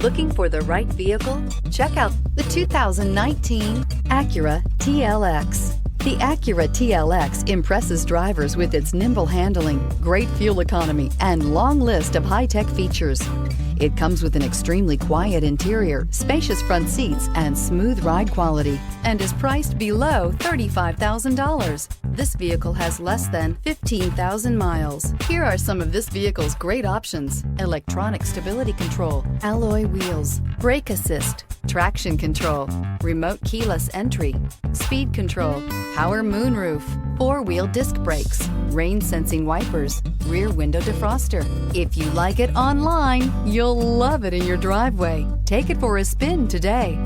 Looking for the right vehicle? Check out the 2019 Acura TLX. The Acura TLX impresses drivers with its nimble handling, great fuel economy, and long list of high-tech features. It comes with an extremely quiet interior, spacious front seats, and smooth ride quality, and is priced below $35,000. This vehicle has less than 15,000 miles. Here are some of this vehicle's great options: electronic stability control, alloy wheels, brake assist, traction control, remote keyless entry, speed control, power moonroof, four-wheel disc brakes, rain-sensing wipers, rear window defroster. If you like it online, you'll love it in your driveway. Take it for a spin today.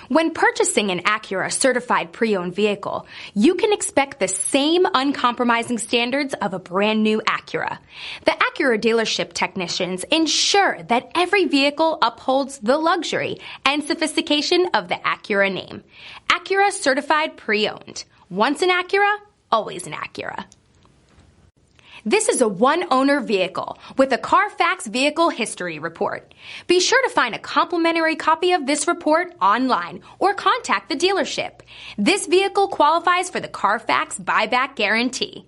When purchasing an Acura certified pre-owned vehicle, you can expect the same uncompromising standards of a brand new Acura. The Acura dealership technicians ensure that every vehicle upholds the luxury and sophistication of the Acura name. Acura certified pre-owned. Once an Acura, always an Acura. This is a one-owner vehicle with a Carfax Vehicle History Report. Be sure to find a complimentary copy of this report online or contact the dealership. This vehicle qualifies for the Carfax Buyback Guarantee.